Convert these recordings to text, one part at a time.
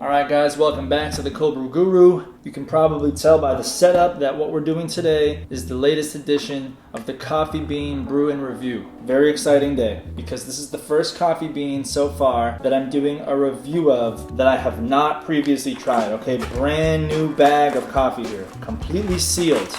Alright guys, welcome back to the Cold Brew Guru. You can probably tell by the setup that what we're doing today is the latest edition of the Coffee Bean Brew and Review. Very exciting day because this is the first coffee bean so far that I'm doing a review of that I have not previously tried. Okay, brand new bag of coffee here, completely sealed.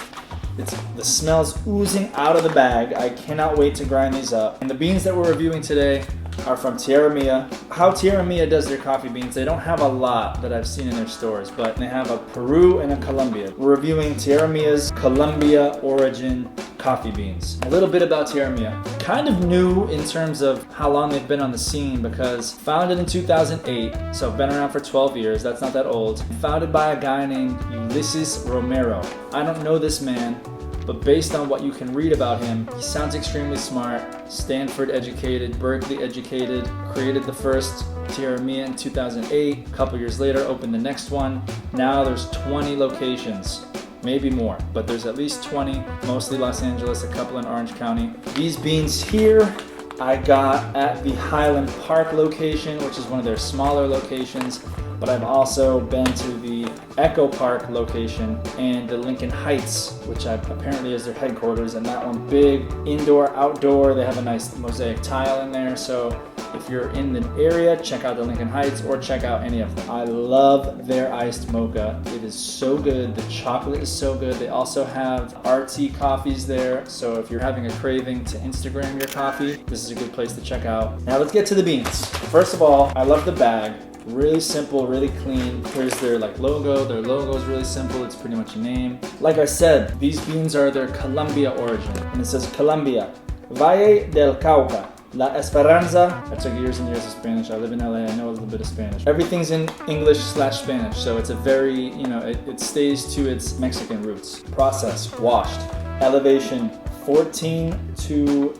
The smell's oozing out of the bag. I cannot wait to grind these up. And the beans that we're reviewing today are from Tierra Mia. How Tierra Mia does their coffee beans, they don't have a lot that I've seen in their stores, but they have a Peru and a Colombia. We're reviewing Tierra Mia's Colombia origin coffee beans. A little bit about Tierra Mia. Kind of new in terms of how long they've been on the scene because founded in 2008, so been around for 12 years, that's not that old. Founded by a guy named Ulises Romero. I don't know this man, but based on what you can read about him, he sounds extremely smart, Stanford educated, Berkeley educated, created the first Tierra Mia in 2008, a couple years later opened the next one. Now there's 20 locations, maybe more, but there's at least 20, mostly Los Angeles, a couple in Orange County. These beans here I got at the Highland Park location, which is one of their smaller locations, but I've also been to the Echo Park location and the Lincoln Heights, which apparently is their headquarters, and that one big indoor, outdoor. They have a nice mosaic tile in there, so if you're in the area, check out the Lincoln Heights or check out any of them. I love their iced mocha. It is so good. The chocolate is so good. They also have earthy coffees there, so if you're having a craving to Instagram your coffee, this is a good place to check out. Now let's get to the beans. First of all, I love the bag. Really simple, really clean. Here's their logo. Their logo is really simple. It's pretty much a name. Like I said, these beans are their Colombia origin. And it says Colombia, Valle del Cauca, La Esperanza. I took years and years of Spanish. I live in LA. I know a little bit of Spanish. Everything's in English/Spanish. So it's a very, it stays to its Mexican roots. Process, washed. Elevation, 14 to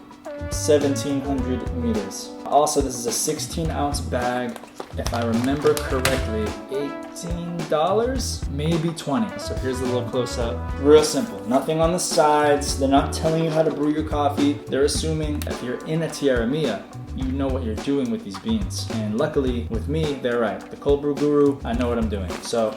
1700 meters. Also, this is a 16-ounce bag. If I remember correctly, $18, maybe $20. So here's a little close-up. Real simple, nothing on the sides. They're not telling you how to brew your coffee. They're assuming if you're in a Tierra Mia, you know what you're doing with these beans. And luckily, with me, they're right. The Cold Brew Guru, I know what I'm doing. So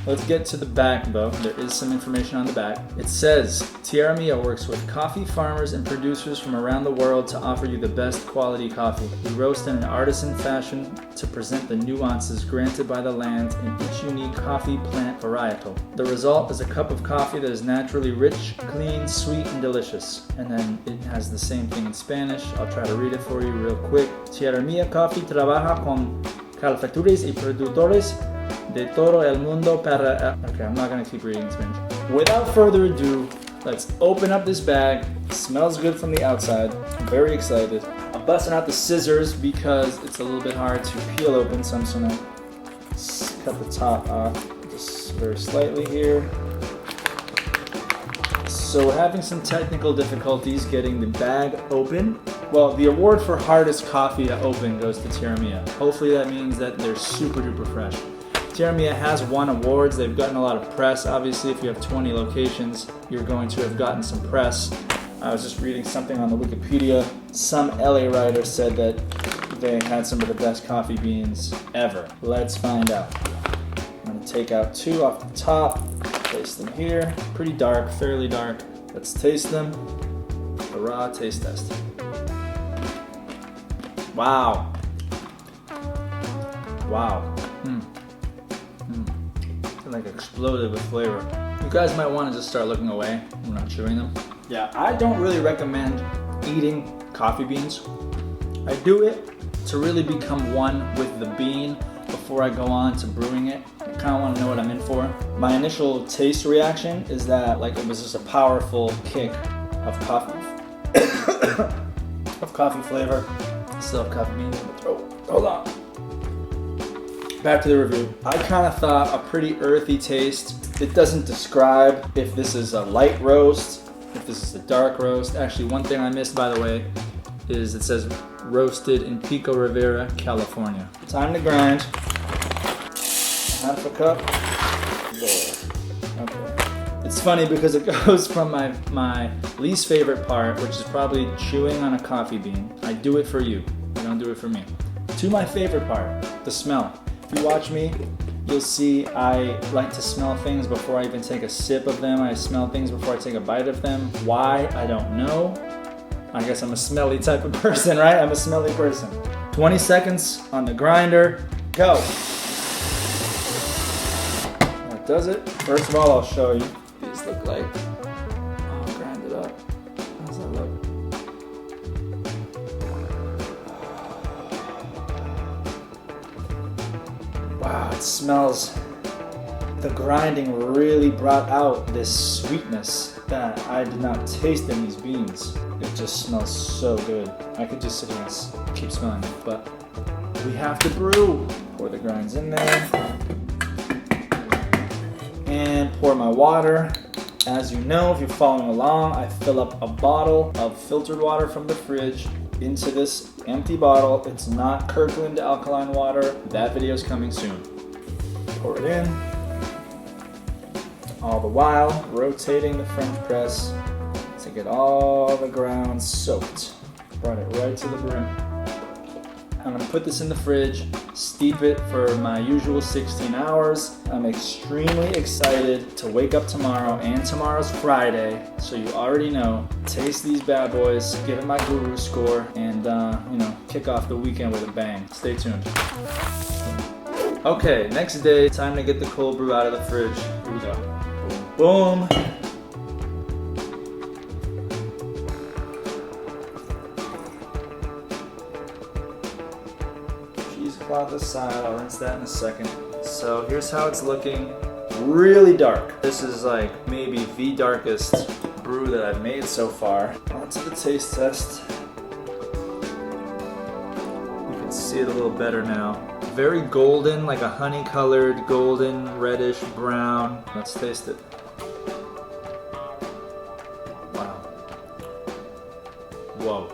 let's get to the back though. There is some information on the back. It says, Tierra Mia works with coffee farmers and producers from around the world to offer you the best quality coffee. We roast in an artisan fashion to present the nuances granted by the land in each unique coffee plant varietal. The result is a cup of coffee that is naturally rich, clean, sweet, and delicious. And then it has the same thing in Spanish. I'll try to read it for you real quick. Tierra Mia Coffee trabaja con cafeteros y productores de todo el mundo para... Okay, I'm not going to keep reading in Spanish. Without further ado, let's open up this bag. It smells good from the outside. I'm very excited. I'm busting out the scissors because it's a little bit hard to peel open, so I'm just going to cut the top off just very slightly here. So we're having some technical difficulties getting the bag open. Well, the award for hardest coffee to open goes to Tierra Mia. Hopefully that means that they're super duper fresh. Tierra Mia has won awards. They've gotten a lot of press. Obviously, if you have 20 locations, you're going to have gotten some press. I was just reading something on the Wikipedia. Some LA writer said that they had some of the best coffee beans ever. Let's find out. I'm going to take out two off the top, place them here. Pretty dark, fairly dark. Let's taste them. A raw taste test. Wow. Wow. Like exploded with flavor. You guys might want to just start looking away. I'm not chewing them. Yeah, I don't really recommend eating coffee beans. I do it to really become one with the bean before I go on to brewing it. I kind of want to know what I'm in for. My initial taste reaction is that it was just a powerful kick of coffee of coffee flavor. Still have coffee beans in my throat. Hold on. Back to the review. I kind of thought a pretty earthy taste. It doesn't describe if this is a light roast, if this is a dark roast. Actually, one thing I missed, by the way, is it says roasted in Pico Rivera, California. Time to grind. Half a cup. Okay. It's funny because it goes from my least favorite part, which is probably chewing on a coffee bean. I do it for you. I don't do it for me. To my favorite part, the smell. If you watch me, You'll see I like to smell things before I even take a sip of them. I smell things before I take a bite of them. Why? I don't know. I guess I'm a smelly type of person, right? I'm a smelly person. 20 seconds on the grinder. Go. That does it. First of all, I'll show you. These look like. I'll grind it up. How's that look? Wow, it smells. The grinding really brought out this sweetness that I did not taste in these beans. It just smells so good. I could just sit here and keep smelling it, but we have to brew. Pour the grinds in there. And pour my water. As you know, if you're following along, I fill up a bottle of filtered water from the fridge into this empty bottle. It's not Kirkland alkaline water. That video is coming soon. Pour it in. All the while, rotating the French press to get all the grounds soaked. Brought it right to the brim. I'm gonna put this in the fridge, steep it for my usual 16 hours. I'm extremely excited to wake up tomorrow, and tomorrow's Friday, so you already know. Taste these bad boys, give it my guru score, and kick off the weekend with a bang. Stay tuned. Okay, next day, time to get the cold brew out of the fridge. Here we go. Boom. Cheesecloth aside, I'll rinse that in a second. So here's how it's looking. Really dark. This is like maybe the darkest brew that I've made so far. On to the taste test. You can see it a little better now. Very golden, like a honey colored, golden, reddish, brown. Let's taste it. Wow. Whoa.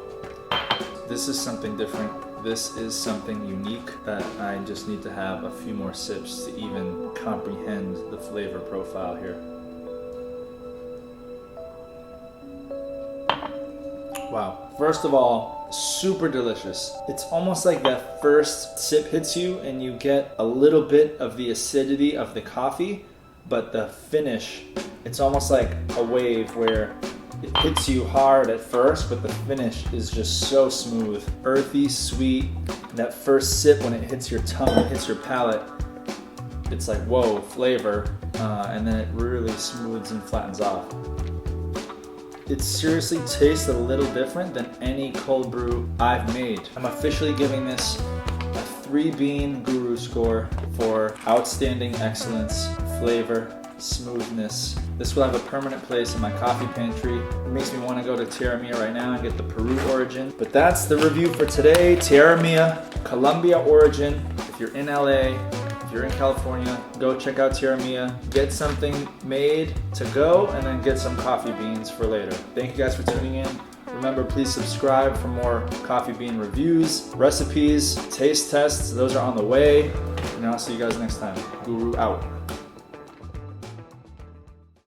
This is something different. This is something unique that I just need to have a few more sips to even comprehend the flavor profile here. Wow. First of all, super delicious. It's almost like that first sip hits you and you get a little bit of the acidity of the coffee, but the finish, it's almost like a wave where it hits you hard at first, but the finish is just so smooth. Earthy, sweet. That first sip, when it hits your tongue, it hits your palate, it's like, whoa, flavor. And then it really smooths and flattens off. It seriously tastes a little different than any cold brew I've made. I'm officially giving this a 3-bean guru score for outstanding excellence, flavor, smoothness. This will have a permanent place in my coffee pantry. It makes me want to go to Tierra Mia right now and get the Peru origin. But that's the review for today. Tierra Mia, Colombia origin. If you're in LA, if you're in California, go check out Tierra Mia. Get something made to go and then get some coffee beans for later. Thank you guys for tuning in. Remember, please subscribe for more coffee bean reviews, recipes, taste tests. Those are on the way. And I'll see you guys next time. Guru out.